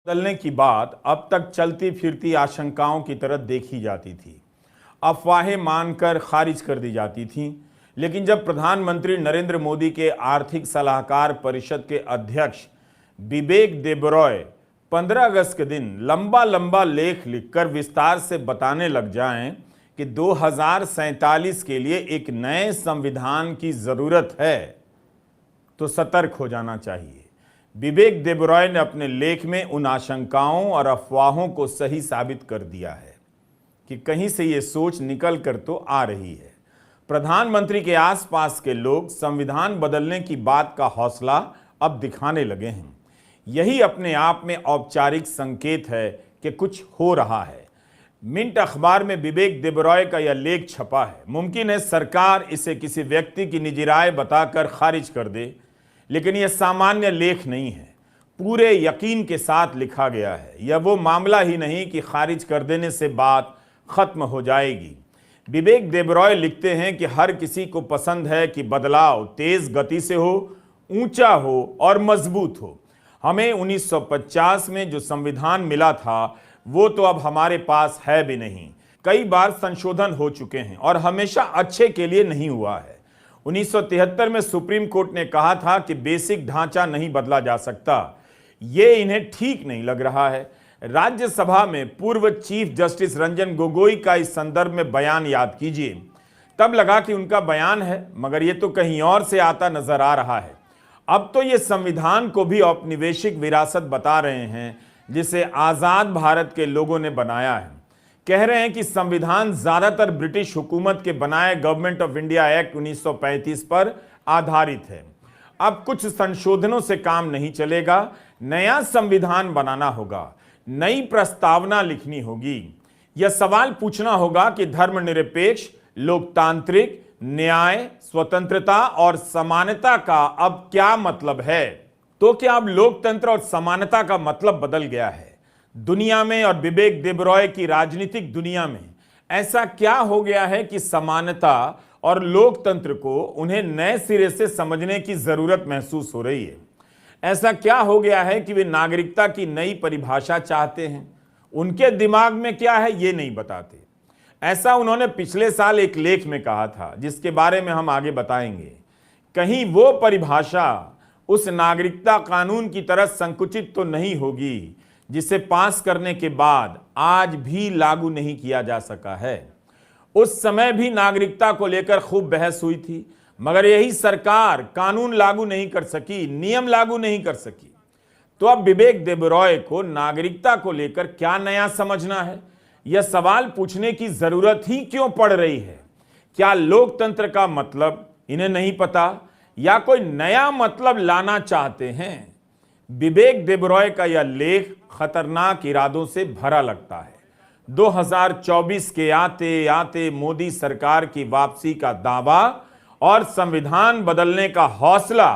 बदलने की बात अब तक चलती फिरती आशंकाओं की तरह देखी जाती थी, अफवाहें मानकर खारिज कर दी जाती थीं। लेकिन जब प्रधानमंत्री नरेंद्र मोदी के आर्थिक सलाहकार परिषद के अध्यक्ष बिबेक देबरॉय 15 अगस्त के दिन लंबा लंबा लेख लिखकर विस्तार से बताने लग जाएं कि 2047 के लिए एक नए संविधान की जरूरत है, तो सतर्क हो जाना चाहिए। बिबेक देबरॉय ने अपने लेख में उन आशंकाओं और अफवाहों को सही साबित कर दिया है कि कहीं से ये सोच निकल कर तो आ रही है। प्रधानमंत्री के आसपास के लोग संविधान बदलने की बात का हौसला अब दिखाने लगे हैं। यही अपने आप में औपचारिक संकेत है कि कुछ हो रहा है। मिंट अखबार में बिबेक देबरॉय का यह लेख छपा है। मुमकिन है सरकार इसे किसी व्यक्ति की निजी राय बताकर खारिज कर दे, लेकिन यह सामान्य लेख नहीं है, पूरे यकीन के साथ लिखा गया है। यह वो मामला ही नहीं कि खारिज कर देने से बात खत्म हो जाएगी। बिबेक देबरॉय लिखते हैं कि हर किसी को पसंद है कि बदलाव तेज गति से हो, ऊंचा हो और मजबूत हो। हमें 1950 में जो संविधान मिला था वो तो अब हमारे पास है भी नहीं। कई बार संशोधन हो चुके हैं और हमेशा अच्छे के लिए नहीं हुआ है। 1973 में सुप्रीम कोर्ट ने कहा था कि बेसिक ढांचा नहीं बदला जा सकता। ये इन्हें ठीक नहीं लग रहा है। राज्यसभा में पूर्व चीफ जस्टिस रंजन गोगोई का इस संदर्भ में बयान याद कीजिए। तब लगा कि उनका बयान है, मगर ये तो कहीं और से आता नजर आ रहा है। अब तो ये संविधान को भी औपनिवेशिक विरासत बता रहे हैं जिसे आजाद भारत के लोगों ने बनाया है। कह रहे हैं कि संविधान ज्यादातर ब्रिटिश हुकूमत के बनाए गवर्नमेंट ऑफ इंडिया एक्ट 1935 पर आधारित है। अब कुछ संशोधनों से काम नहीं चलेगा, नया संविधान बनाना होगा, नई प्रस्तावना लिखनी होगी। यह सवाल पूछना होगा कि धर्मनिरपेक्ष, लोकतांत्रिक, न्याय, स्वतंत्रता और समानता का अब क्या मतलब है। तो क्या अब लोकतंत्र और समानता का मतलब बदल गया है दुनिया में और बिबेक देबरॉय की राजनीतिक दुनिया में? ऐसा क्या हो गया है कि समानता और लोकतंत्र को उन्हें नए सिरे से समझने की जरूरत महसूस हो रही है? ऐसा क्या हो गया है कि वे नागरिकता की नई परिभाषा चाहते हैं? उनके दिमाग में क्या है ये नहीं बताते। ऐसा उन्होंने पिछले साल एक लेख में कहा था, जिसके बारे में हम आगे बताएंगे। कहीं वो परिभाषा उस नागरिकता कानून की तरह संकुचित तो नहीं होगी जिसे पास करने के बाद आज भी लागू नहीं किया जा सका है। उस समय भी नागरिकता को लेकर खूब बहस हुई थी, मगर यही सरकार कानून लागू नहीं कर सकी, नियम लागू नहीं कर सकी। तो अब बिबेक देबरॉय को नागरिकता को लेकर क्या नया समझना है, यह सवाल पूछने की जरूरत ही क्यों पड़ रही है? क्या लोकतंत्र का मतलब इन्हें नहीं पता या कोई नया मतलब लाना चाहते हैं? बिबेक देबरॉय का यह लेख खतरनाक इरादों से भरा लगता है। 2024 के आते आते मोदी सरकार की वापसी का दावा और संविधान बदलने का हौसला,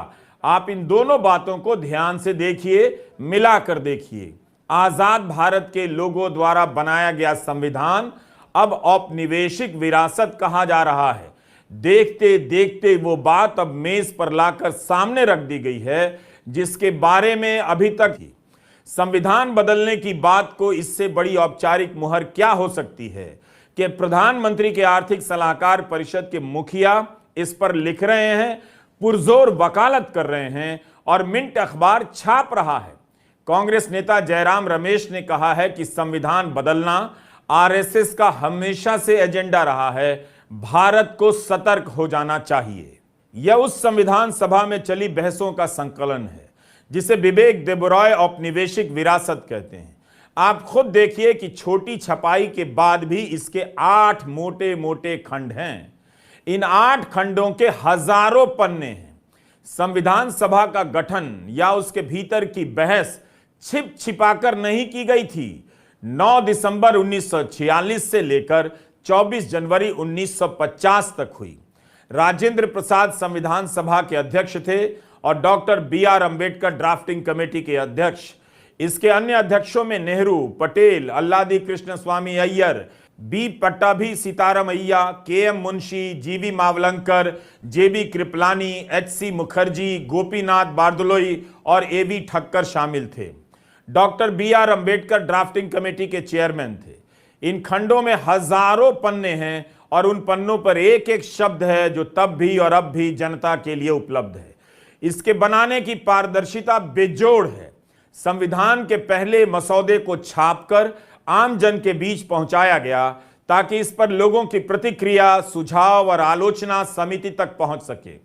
आप इन दोनों बातों को ध्यान से देखिए, मिलाकर देखिए। आजाद भारत के लोगों द्वारा बनाया गया संविधान अब औपनिवेशिक विरासत कहा जा रहा है। देखते देखते वो बात अब मेज पर लाकर सामने रख दी गई है जिसके बारे में अभी तक ही संविधान बदलने की बात को इससे बड़ी औपचारिक मुहर क्या हो सकती है कि प्रधानमंत्री के आर्थिक सलाहकार परिषद के मुखिया इस पर लिख रहे हैं, पुरजोर वकालत कर रहे हैं और मिंट अखबार छाप रहा है। कांग्रेस नेता जयराम रमेश ने कहा है कि संविधान बदलना आरएसएस का हमेशा से एजेंडा रहा है, भारत को सतर्क हो जाना चाहिए। यह उस संविधान सभा में चली बहसों का संकलन है जिसे बिबेक देबरॉय औपनिवेशिक विरासत कहते हैं। आप खुद देखिए कि छोटी छपाई के बाद भी इसके 8 मोटे मोटे खंड हैं। इन 8 खंडों के हजारों पन्ने हैं। संविधान सभा का गठन या उसके भीतर की बहस छिप छिपाकर नहीं की गई थी। 9 दिसंबर 1946 से लेकर 24 जनवरी 1950 तक हुई। राजेंद्र प्रसाद संविधान सभा के अध्यक्ष थे और doctor BR Ambedkar drafting committee के अध्यक्ष। इसके अन्य अध्यक्षों में Nehru, Patel, Alladi Krishnaswami Ayyar, B Pattabhi Sitaramayya, KM Munshi, GV Mavalankar, JB Kripalani, HC Mukherjee, Gopinath Bardoloi और AV ठक्कर शामिल थे। Doctor BR Ambedkar drafting committee के चेयरमैन थे। इन खंडों में हजारों पन्ने हैं और उन पन्नों पर एक एक शब्द है जो तब भी और अब भी जनता के लिए उपलब्ध है। इसके बनाने की पारदर्शिता बेजोड़ है। संविधान के पहले मसौदे को छापकर आम जन के बीच पहुंचाया गया ताकि इस पर लोगों की प्रतिक्रिया, सुझाव और आलोचना समिति तक पहुंच सके।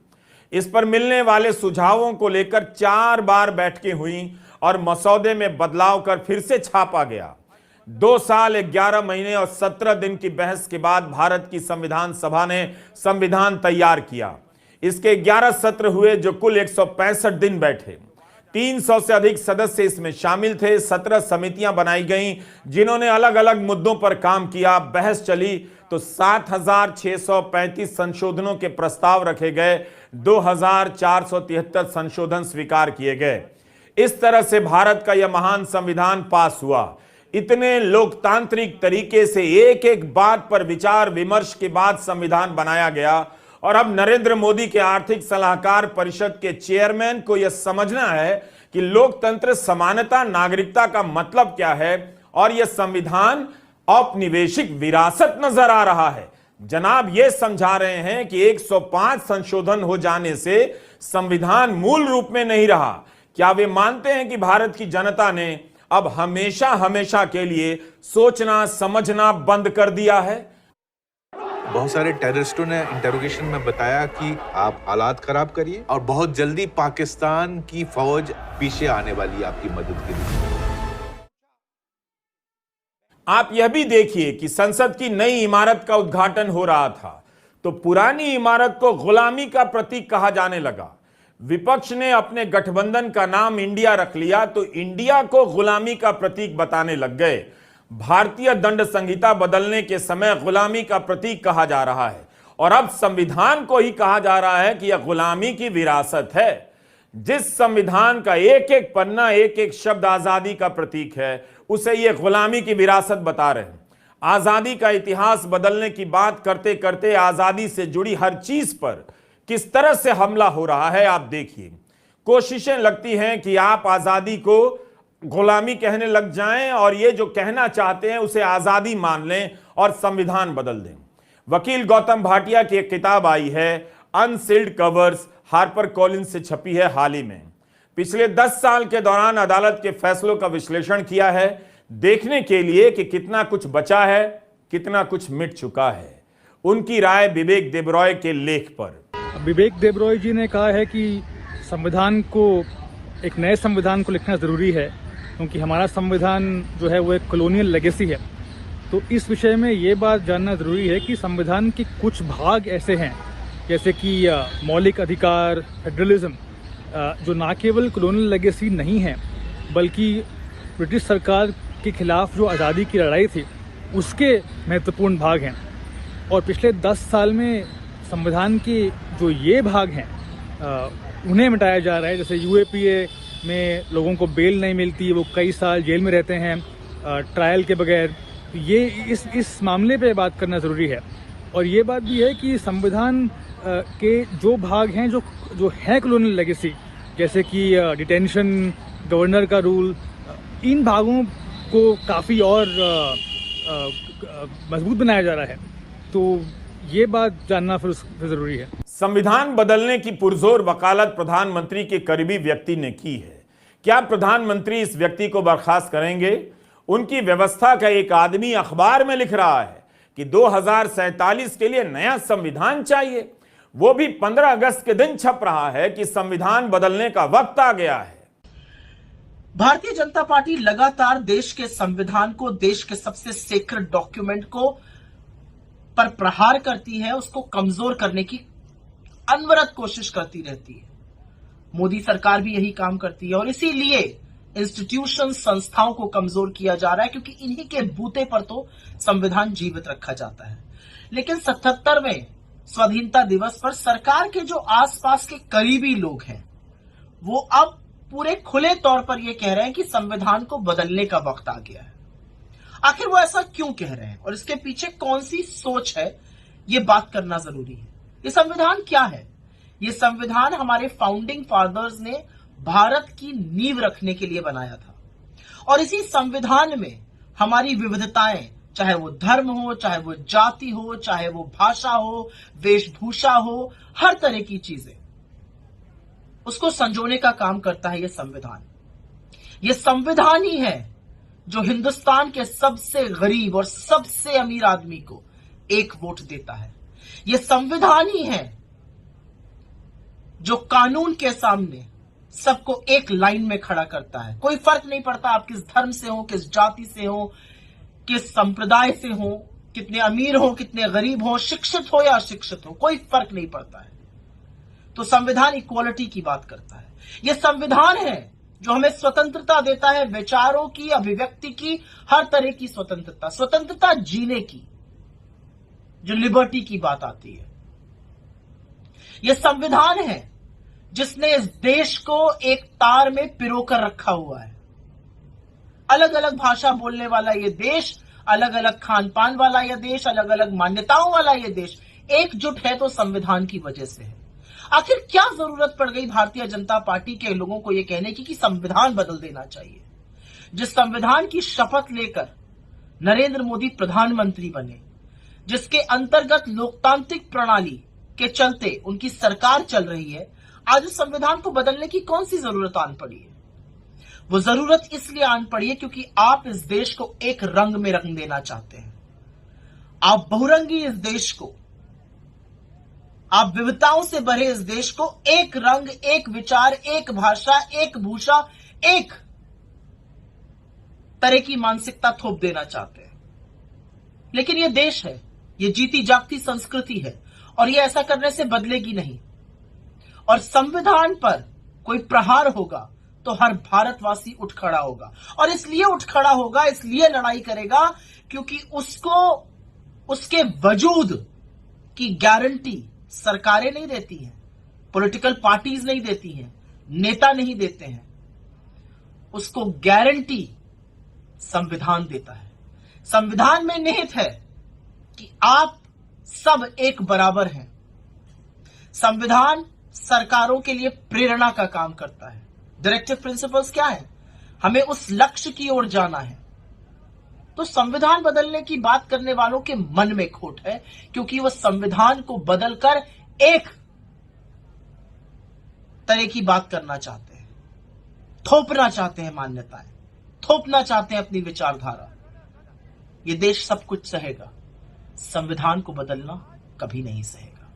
इस पर मिलने वाले सुझावों को लेकर 4 बार बैठकें हुई और मसौदे में बदलाव कर फिर से छापा गया। 2 साल 11 महीने और 17 दिन की बहस के बाद भारत की संविधान सभा ने संविधान तैयार किया। इसके 11 सत्र हुए जो कुल 165 दिन बैठे। 300 से अधिक सदस्य इसमें शामिल थे। 17 समितियां बनाई गईं जिन्होंने अलग अलग मुद्दों पर काम किया। बहस चली तो 7,635 संशोधनों के प्रस्ताव रखे गए। 2,473 संशोधन स्वीकार किए गए। इस तरह से भारत का यह महान संविधान पास हुआ। इतने लोकतांत्रिक तरीके से एक एक बात पर विचार विमर्श के बाद संविधान बनाया गया। और अब नरेंद्र मोदी के आर्थिक सलाहकार परिषद के चेयरमैन को यह समझना है कि लोकतंत्र, समानता, नागरिकता का मतलब क्या है और यह संविधान औपनिवेशिक विरासत नजर आ रहा है। जनाब ये समझा रहे हैं कि 105 संशोधन हो जाने से संविधान मूल रूप में नहीं रहा। क्या वे मानते हैं कि भारत की जनता ने अब हमेशा हमेशा के लिए सोचना समझना बंद कर दिया है? बहुत सारे टेररिस्टों ने इंटरोगेशन में बताया कि आप हालात खराब करिए और बहुत जल्दी पाकिस्तान की फौज पीछे आने वाली है आपकी मदद के लिए। आप यह भी देखिए कि संसद की नई इमारत का उद्घाटन हो रहा था तो पुरानी इमारत को गुलामी का प्रतीक कहा जाने लगा। विपक्ष ने अपने गठबंधन का नाम इंडिया रख लिया तो इंडिया को गुलामी का प्रतीक बताने लग गए। भारतीय दंड संहिता बदलने के समय गुलामी का प्रतीक कहा जा रहा है और अब संविधान को ही कहा जा रहा है कि यह गुलामी की विरासत है। जिस संविधान का एक एक पन्ना, एक एक शब्द आजादी का प्रतीक है, उसे यह गुलामी की विरासत बता रहे हैं। आजादी का इतिहास बदलने की बात करते करते आजादी से जुड़ी हर चीज पर किस तरह से हमला हो रहा है आप देखिए। कोशिशें लगती हैं कि आप आजादी को गुलामी कहने लग जाएं और ये जो कहना चाहते हैं उसे आजादी मान लें और संविधान बदल दें। वकील गौतम भाटिया की एक किताब आई है अनसील्ड कवर्स, हार्पर कॉलिंस से छपी है हाल ही में। पिछले 10 साल के दौरान अदालत के फैसलों का विश्लेषण किया है देखने के लिए कि कितना कुछ बचा है, कितना कुछ मिट चुका है। उनकी राय विवेक देबरॉय के लेख पर। विवेक देबरॉय जी ने कहा है कि संविधान को, एक नए संविधान को लिखना ज़रूरी है क्योंकि हमारा संविधान जो है वो एक कॉलोनियल लेगेसी है। तो इस विषय में ये बात जानना ज़रूरी है कि संविधान के कुछ भाग ऐसे हैं जैसे कि मौलिक अधिकार, फेडरलिज्म, जो ना केवल कॉलोनियल लेगेसी नहीं है बल्कि ब्रिटिश सरकार के खिलाफ जो आज़ादी की लड़ाई थी उसके महत्वपूर्ण भाग हैं। और पिछले 10 साल में संविधान के जो ये भाग हैं उन्हें मिटाया जा रहा है। जैसे UAPA में लोगों को बेल नहीं मिलती, वो कई साल जेल में रहते हैं ट्रायल के बगैर। तो ये इस मामले पे बात करना ज़रूरी है। और ये बात भी है कि संविधान के जो भाग हैं जो हैं कॉलोनियल लेगेसी, जैसे कि डिटेंशन, गवर्नर का रूल, इन भागों को काफ़ी और मजबूत बनाया जा रहा है। तो ये बात जानना फिर जरूरी है। संविधान बदलने की पुरजोर वकालत प्रधानमंत्री के करीबी व्यक्ति ने की है। क्या प्रधानमंत्री इस व्यक्ति को बर्खास्त करेंगे? उनकी व्यवस्था का एक आदमी अखबार में लिख रहा है कि 2047 के लिए नया संविधान चाहिए। वो भी 15 अगस्त के दिन छप रहा है कि संविधान बदलने का वक्त आ गया है। भारतीय जनता पार्टी लगातार देश के संविधान को, देश के सबसे सेक्रेड डॉक्यूमेंट को पर प्रहार करती है, उसको कमजोर करने की अनवरत कोशिश करती रहती है। मोदी सरकार भी यही काम करती है और इसीलिए इंस्टीट्यूशन, संस्थाओं को कमजोर किया जा रहा है क्योंकि इन्हीं के बूते पर तो संविधान जीवित रखा जाता है। लेकिन 77वें स्वाधीनता दिवस पर सरकार के जो आसपास के करीबी लोग हैं वो अब पूरे खुले तौर पर यह कह रहे हैं कि संविधान को बदलने का वक्त आ गया है। आखिर वो ऐसा क्यों कह रहे हैं और इसके पीछे कौन सी सोच है, ये बात करना जरूरी है। ये संविधान क्या है? ये संविधान हमारे फाउंडिंग फादर्स ने भारत की नींव रखने के लिए बनाया था और इसी संविधान में हमारी विविधताएं, चाहे वो धर्म हो, चाहे वो जाति हो, चाहे वो भाषा हो, वेशभूषा हो, हर तरह की चीजें, उसको संजोने का काम करता है ये संविधान। ये संविधान ही है जो हिंदुस्तान के सबसे गरीब और सबसे अमीर आदमी को एक वोट देता है। ये संविधान ही है जो कानून के सामने सबको एक लाइन में खड़ा करता है। कोई फर्क नहीं पड़ता आप किस धर्म से हो, किस जाति से हो, किस संप्रदाय से हो, कितने अमीर हो, कितने गरीब हो, शिक्षित हो या अशिक्षित हो, कोई फर्क नहीं पड़ता है। तो संविधान इक्वालिटी की बात करता है। यह संविधान है जो हमें स्वतंत्रता देता है, विचारों की, अभिव्यक्ति की, हर तरह की स्वतंत्रता, स्वतंत्रता जीने की, जो लिबर्टी की बात आती है। यह संविधान है जिसने इस देश को एक तार में पिरोकर रखा हुआ है। अलग अलग भाषा बोलने वाला यह देश, अलग अलग खान पान वाला यह देश, अलग अलग मान्यताओं वाला यह देश एकजुट है तो संविधान की वजह से है। आखिर क्या जरूरत पड़ गई भारतीय जनता पार्टी के लोगों को यह कहने की कि संविधान बदल देना चाहिए? जिस संविधान की शपथ लेकर नरेंद्र मोदी प्रधानमंत्री बने, जिसके अंतर्गत लोकतांत्रिक प्रणाली के चलते उनकी सरकार चल रही है, आज उस संविधान को बदलने की कौन सी जरूरत आन पड़ी है? वो जरूरत इसलिए आन पड़ी है क्योंकि आप इस देश को एक रंग में रंग देना चाहते हैं। आप बहुरंगी इस देश को, आप विविधताओं से भरे इस देश को एक रंग, एक विचार, एक भाषा, एक भूषा, एक तरह की मानसिकता थोप देना चाहते हैं। लेकिन यह देश है, यह जीती जागती संस्कृति है और यह ऐसा करने से बदलेगी नहीं। और संविधान पर कोई प्रहार होगा तो हर भारतवासी उठ खड़ा होगा, और इसलिए उठ खड़ा होगा, इसलिए लड़ाई करेगा क्योंकि उसको उसके वजूद की गारंटी सरकारें नहीं देती हैं, पॉलिटिकल पार्टीज नहीं देती हैं, नेता नहीं देते हैं। उसको गारंटी संविधान देता है। संविधान में निहित है कि आप सब एक बराबर हैं। संविधान सरकारों के लिए प्रेरणा का काम करता है। डायरेक्टिव प्रिंसिपल्स क्या है? हमें उस लक्ष्य की ओर जाना है। तो संविधान बदलने की बात करने वालों के मन में खोट है, क्योंकि वह संविधान को बदलकर एक तरह की बात करना चाहते हैं, थोपना चाहते हैं मान्यताएं, थोपना चाहते हैं अपनी विचारधारा। यह देश सब कुछ सहेगा, संविधान को बदलना कभी नहीं सहेगा।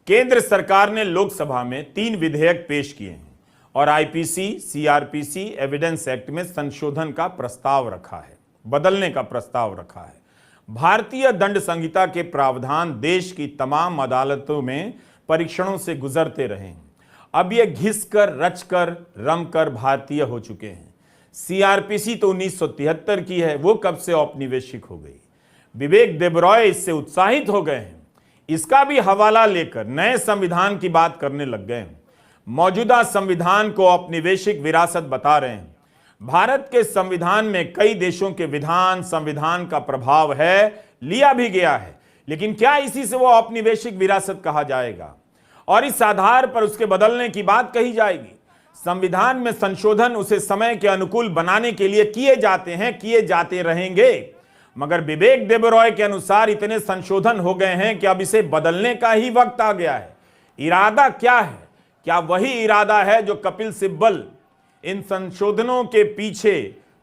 केंद्र सरकार ने लोकसभा में 3 विधेयक पेश किए हैं और आईपीसी, सीआरपीसी, एविडेंस एक्ट में संशोधन का प्रस्ताव रखा है, बदलने का प्रस्ताव रखा है। भारतीय दंड संहिता के प्रावधान देश की तमाम अदालतों में परीक्षणों से गुजरते रहे हैं। अब ये घिसकर, रचकर, रमकर भारतीय हो चुके हैं। सीआरपीसी तो 1973 की है, वो कब से औपनिवेशिक हो गई। विवेक देबरॉय इससे उत्साहित हो गए हैं, इसका भी हवाला लेकर नए संविधान की बात करने लग गए हैं। मौजूदा संविधान को औपनिवेशिक विरासत बता रहे हैं। भारत के संविधान में कई देशों के विधान, संविधान का प्रभाव है, लिया भी गया है, लेकिन क्या इसी से वो औपनिवेशिक विरासत कहा जाएगा और इस आधार पर उसके बदलने की बात कही जाएगी? संविधान में संशोधन उसे समय के अनुकूल बनाने के लिए किए जाते हैं, किए जाते रहेंगे, मगर विवेक देबरॉय के अनुसार इतने संशोधन हो गए हैं कि अब इसे बदलने का ही वक्त आ गया है। इरादा क्या है? क्या वही इरादा है जो कपिल सिब्बल इन संशोधनों के पीछे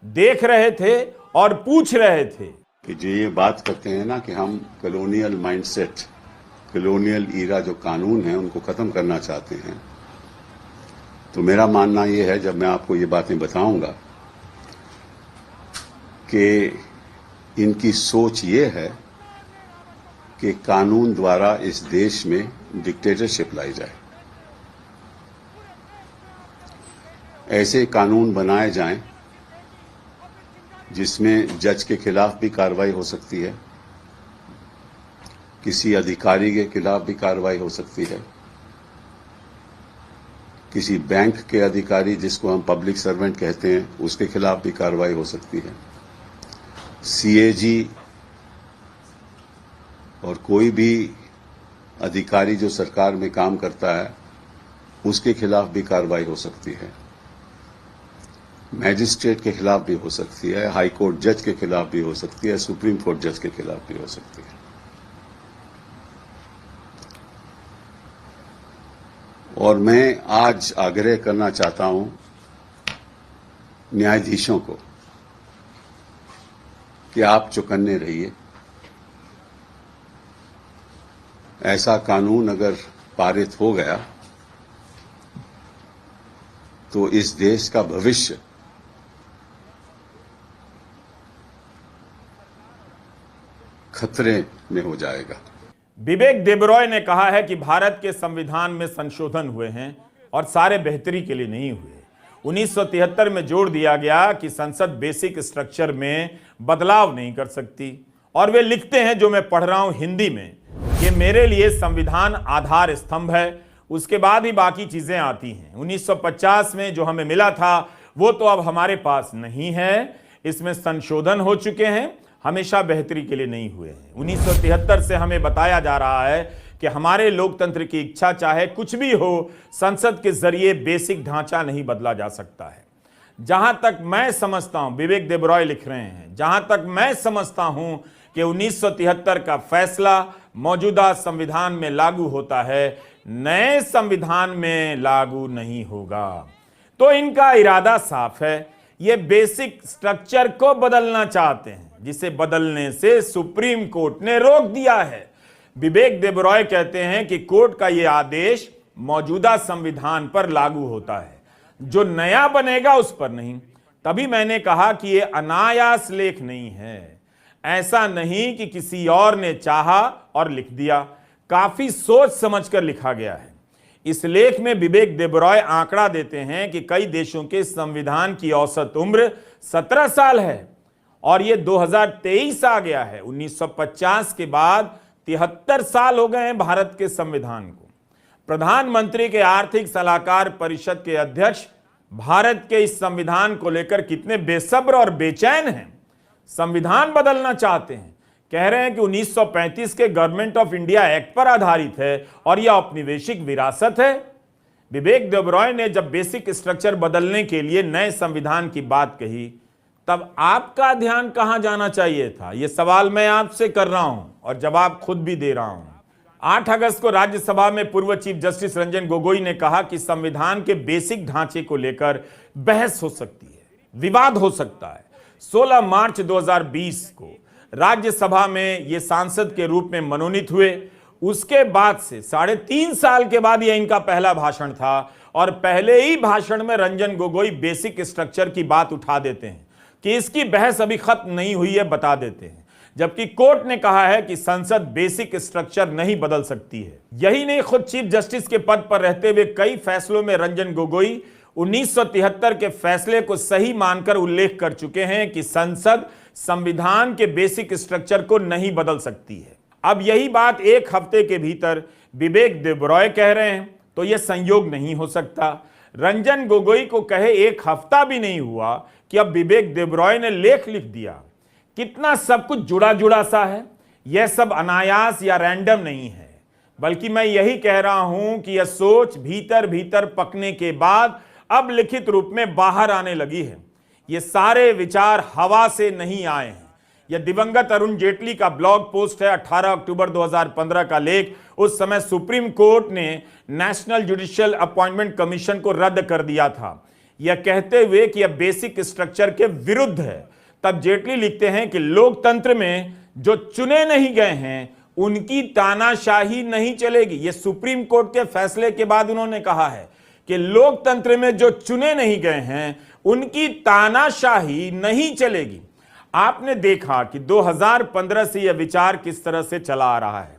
देख रहे थे और पूछ रहे थे? कि जो ये बात करते हैं ना कि हम कॉलोनियल माइंडसेट, कॉलोनियल ईरा जो कानून है उनको खत्म करना चाहते हैं, तो मेरा मानना ये है, जब मैं आपको ये बातें बताऊंगा, कि इनकी सोच ये है कि कानून द्वारा इस देश में डिक्टेटरशिप लाई जाए, ऐसे कानून बनाए जाएं जिसमें जज के खिलाफ भी कार्रवाई हो सकती है, किसी अधिकारी के खिलाफ भी कार्रवाई हो सकती है, किसी बैंक के अधिकारी जिसको हम पब्लिक सर्वेंट कहते हैं उसके खिलाफ भी कार्रवाई हो सकती है, सीएजी और कोई भी अधिकारी जो सरकार में काम करता है उसके खिलाफ भी कार्रवाई हो सकती है। मैजिस्ट्रेट के खिलाफ भी हो सकती है, हाई कोर्ट जज के खिलाफ भी हो सकती है, सुप्रीम कोर्ट जज के खिलाफ भी हो सकती है। और मैं आज आग्रह करना चाहता हूं न्यायाधीशों को कि आप चौकन्ने रहिए। ऐसा कानून अगर पारित हो गया तो इस देश का भविष्य खतरे में हो जाएगा। विवेक देबरॉय ने कहा है कि भारत के संविधान में संशोधन हुए हैं और सारे बेहतरी के लिए नहीं हुए। 1973 में जोड़ दिया गया कि संसद बेसिक स्ट्रक्चर में बदलाव नहीं कर सकती, और वे लिखते हैं, जो मैं पढ़ रहा हूं हिंदी में, कि मेरे लिए संविधान आधार स्तंभ है, उसके बाद ही बाकी चीजें आती हैं। 1950 में जो हमें मिला था वो तो अब हमारे पास नहीं है, इसमें संशोधन हो चुके हैं, हमेशा बेहतरी के लिए नहीं हुए हैं। 1973 से हमें बताया जा रहा है कि हमारे लोकतंत्र की इच्छा चाहे कुछ भी हो, संसद के जरिए बेसिक ढांचा नहीं बदला जा सकता है। जहां तक मैं समझता हूं, विवेक देबरॉय लिख रहे हैं, जहां तक मैं समझता हूं कि 1973 का फैसला मौजूदा संविधान में लागू होता है, नए संविधान में लागू नहीं होगा। तो इनका इरादा साफ है, ये बेसिक स्ट्रक्चर को बदलना चाहते हैं, जिसे बदलने से सुप्रीम कोर्ट ने रोक दिया है। विवेक देबरॉय कहते हैं कि कोर्ट का यह आदेश मौजूदा संविधान पर लागू होता है, जो नया बनेगा उस पर नहीं। तभी मैंने कहा कि यह अनायास लेख नहीं है, ऐसा नहीं कि किसी और ने चाहा और लिख दिया, काफी सोच समझकर लिखा गया है। इस लेख में विवेक देबरॉय आंकड़ा देते हैं कि कई देशों के संविधान की औसत उम्र 17 साल है और ये 2023 आ गया है। 1950 के बाद 73 साल हो गए हैं भारत के संविधान को। प्रधानमंत्री के आर्थिक सलाहकार परिषद के अध्यक्ष भारत के इस संविधान को लेकर कितने बेसब्र और बेचैन हैं, संविधान बदलना चाहते हैं, कह रहे हैं कि 1935 के गवर्नमेंट ऑफ इंडिया एक्ट पर आधारित है और यह औपनिवेशिक विरासत है। विवेक देबरॉय ने जब बेसिक स्ट्रक्चर बदलने के लिए नए संविधान की बात कही, तब आपका ध्यान कहां जाना चाहिए था? यह सवाल मैं आपसे कर रहा हूं और जवाब खुद भी दे रहा हूं। 8 अगस्त को राज्यसभा में पूर्व चीफ जस्टिस रंजन गोगोई ने कहा कि संविधान के बेसिक ढांचे को लेकर बहस हो सकती है, विवाद हो सकता है। 16 मार्च 2020 को राज्यसभा में ये सांसद के रूप में मनोनीत हुए। उसके बाद से 3.5 साल के बाद यह इनका पहला भाषण था और पहले ही भाषण में रंजन गोगोई बेसिक स्ट्रक्चर की बात उठा देते हैं कि इसकी बहस अभी खत्म नहीं हुई है, बता देते हैं, जबकि कोर्ट ने कहा है कि संसद बेसिक स्ट्रक्चर नहीं बदल सकती है। यही नहीं, खुद चीफ जस्टिस के पद पर रहते हुए कई फैसलों में रंजन गोगोई 1973 के फैसले को सही मानकर उल्लेख कर चुके हैं कि संसद संविधान के बेसिक स्ट्रक्चर को नहीं बदल सकती है। अब यही बात एक हफ्ते के भीतर विवेक देबरॉय कह रहे हैं, तो यह संयोग नहीं हो सकता। रंजन गोगोई को कहे 1 हफ्ता भी नहीं हुआ कि अब विवेक देबरॉय ने लेख लिख दिया। कितना सब कुछ जुड़ा जुड़ा सा है। यह सब अनायास या रैंडम नहीं है, बल्कि मैं यही कह रहा हूं कि यह सोच भीतर भीतर पकने के बाद अब लिखित रूप में बाहर आने लगी है। ये सारे विचार हवा से नहीं आए हैं। यह दिवंगत अरुण जेटली का ब्लॉग पोस्ट है, 18 अक्टूबर 2015 का लेख। उस समय सुप्रीम कोर्ट ने नेशनल जुडिशियल अपॉइंटमेंट कमीशन को रद्द कर दिया था, यह कहते हुए कि यह बेसिक स्ट्रक्चर के विरुद्ध है। तब जेटली लिखते हैं कि लोकतंत्र में जो चुने नहीं गए हैं उनकी तानाशाही नहीं चलेगी। यह सुप्रीम कोर्ट के फैसले के बाद उन्होंने कहा है कि लोकतंत्र में जो चुने नहीं गए हैं उनकी तानाशाही नहीं चलेगी। आपने देखा कि 2015 से यह विचार किस तरह से चला आ रहा है।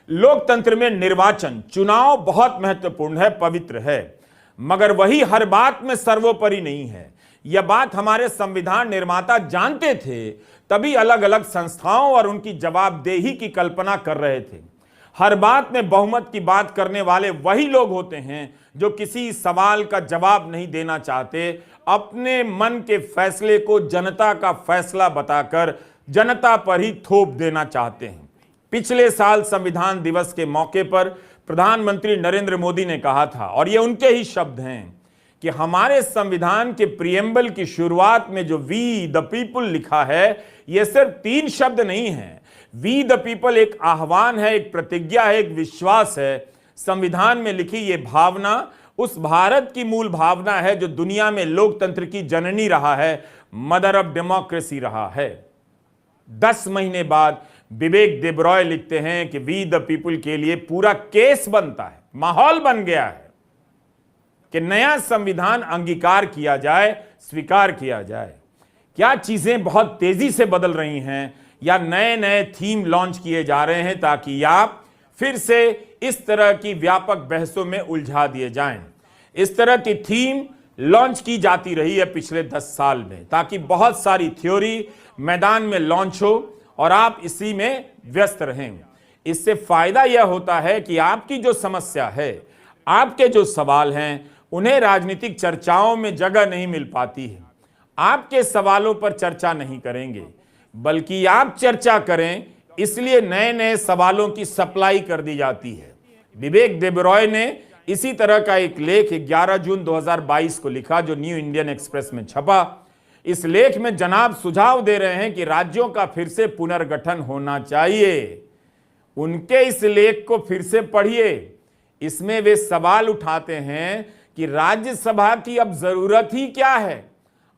लोकतंत्र में निर्वाचन, चुनाव बहुत महत्वपूर्ण है, पवित्र है, मगर वही हर बात में सर्वोपरि नहीं है। यह बात हमारे संविधान निर्माता जानते थे, तभी अलग अलग संस्थाओं और उनकी जवाबदेही की कल्पना कर रहे थे। हर बात में बहुमत की बात करने वाले वही लोग होते हैं जो किसी सवाल का जवाब नहीं देना चाहते, अपने मन के फैसले को जनता का फैसला बताकर जनता पर ही थोप देना चाहते हैं। पिछले साल संविधान दिवस के मौके पर प्रधानमंत्री नरेंद्र मोदी ने कहा था, और ये उनके ही शब्द हैं, कि हमारे संविधान के प्रियम्बल की शुरुआत में जो वी द पीपल लिखा है, यह सिर्फ 3 शब्द नहीं है। वी द पीपल एक आह्वान है, एक प्रतिज्ञा है, एक विश्वास है। संविधान में लिखी यह भावना उस भारत की मूल भावना है जो दुनिया में लोकतंत्र की जननी रहा है, मदर ऑफ डेमोक्रेसी रहा है। 10 महीने बाद विवेक देबरॉय लिखते हैं कि वी द पीपल के लिए पूरा केस बनता है, माहौल बन गया है कि नया संविधान अंगीकार किया जाए, स्वीकार किया जाए। क्या चीजें बहुत तेजी से बदल रही हैं या नए नए थीम लॉन्च किए जा रहे हैं ताकि आप फिर से इस तरह की व्यापक बहसों में उलझा दिए जाएं। इस तरह की थीम लॉन्च की जाती रही है पिछले 10 साल में ताकि बहुत सारी थ्योरी मैदान में लॉन्च हो और आप इसी में व्यस्त रहें। इससे फायदा यह होता है कि आपकी जो समस्या है, आपके जो सवाल हैं, उन्हें राजनीतिक चर्चाओं में जगह नहीं मिल पाती है। आपके सवालों पर चर्चा नहीं करेंगे, बल्कि आप चर्चा करें, इसलिए नए नए सवालों की सप्लाई कर दी जाती है। विवेक देबरॉय ने इसी तरह का एक लेख 11 जून 2022 को लिखा जो न्यू इंडियन एक्सप्रेस में छपा। इस लेख में जनाब सुझाव दे रहे हैं कि राज्यों का फिर से पुनर्गठन होना चाहिए। उनके इस लेख को फिर से पढ़िए। इसमें वे सवाल उठाते हैं कि राज्यसभा की अब जरूरत ही क्या है।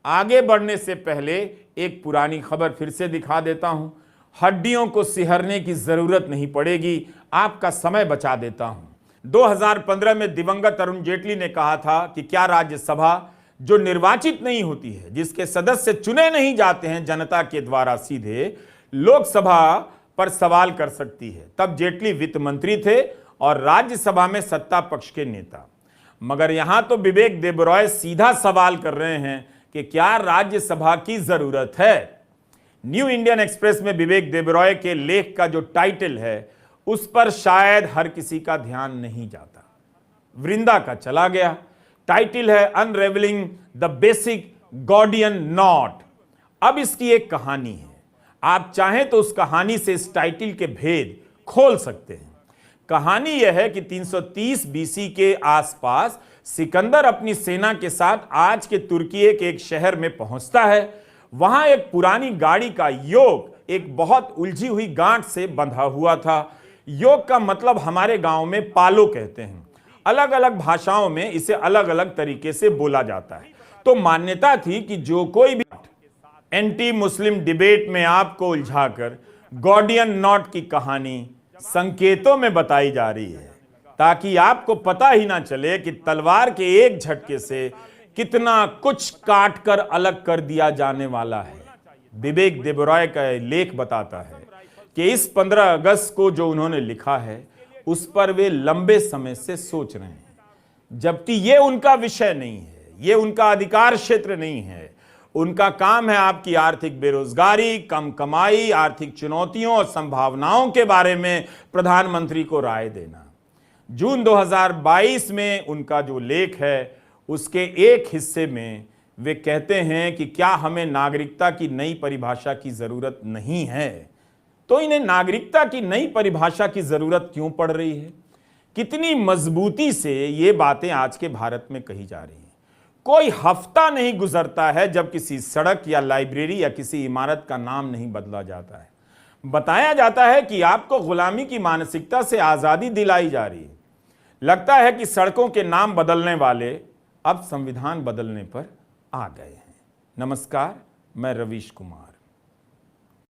आगे बढ़ने से पहले एक पुरानी खबर फिर से दिखा देता हूं। हड्डियों को सिहरने की जरूरत नहीं पड़ेगी, आपका समय बचा देता हूं। 2015 में दिवंगत अरुण जेटली ने कहा था कि क्या राज्यसभा जो निर्वाचित नहीं होती है, जिसके सदस्य चुने नहीं जाते हैं जनता के द्वारा सीधे, लोकसभा पर सवाल कर सकती है। तब जेटली वित्त मंत्री थे और राज्यसभा में सत्ता पक्ष के नेता। मगर यहां तो विवेक देबरॉय सीधा सवाल कर रहे हैं कि क्या राज्यसभा की जरूरत है। न्यू इंडियन एक्सप्रेस में विवेक देबरॉय के लेख का जो टाइटल है, उस पर शायद हर किसी का ध्यान नहीं जाता। वृंदा का चला गया। टाइटल है अनरेवलिंग द बेसिक गॉडियन नॉट। अब इसकी एक कहानी है। आप चाहें तो उस कहानी से इस टाइटल के भेद खोल सकते हैं। कहानी यह है कि 330 बीसी के आसपास सिकंदर अपनी सेना के साथ आज के तुर्की के एक शहर में पहुंचता है। वहां एक पुरानी गाड़ी का योक एक बहुत उलझी हुई गांठ से बंधा हुआ था। योक का मतलब हमारे गांव में पालो कहते हैं। अलग अलग भाषाओं में इसे अलग अलग तरीके से बोला जाता है। तो मान्यता थी कि जो कोई भी एंटी मुस्लिम डिबेट में आपको उलझाकर गॉडियन नॉट की कहानी संकेतों में बताई जा रही है ताकि आपको पता ही ना चले कि तलवार के एक झटके से कितना कुछ काट कर अलग कर दिया जाने वाला है। विवेक देबरॉय का लेख बताता है कि इस 15 अगस्त को जो उन्होंने लिखा है उस पर वे लंबे समय से सोच रहे हैं, जबकि ये उनका विषय नहीं है, ये उनका अधिकार क्षेत्र नहीं है। उनका काम है आपकी आर्थिक बेरोजगारी, कम कमाई, आर्थिक चुनौतियों और संभावनाओं के बारे में प्रधानमंत्री को राय देना। जून 2022 में उनका जो लेख है उसके एक हिस्से में वे कहते हैं कि क्या हमें नागरिकता की नई परिभाषा की जरूरत नहीं है। तो इन्हें नागरिकता की नई परिभाषा की जरूरत क्यों पड़ रही है? कितनी मजबूती से ये बातें आज के भारत में कही जा रही हैं। कोई हफ्ता नहीं गुजरता है जब किसी सड़क या लाइब्रेरी या किसी इमारत का नाम नहीं बदला जाता है। बताया जाता है कि आपको गुलामी की मानसिकता से आजादी दिलाई जा रही है। लगता है कि सड़कों के नाम बदलने वाले अब संविधान बदलने पर आ गए हैं। नमस्कार, मैं रवीश कुमार।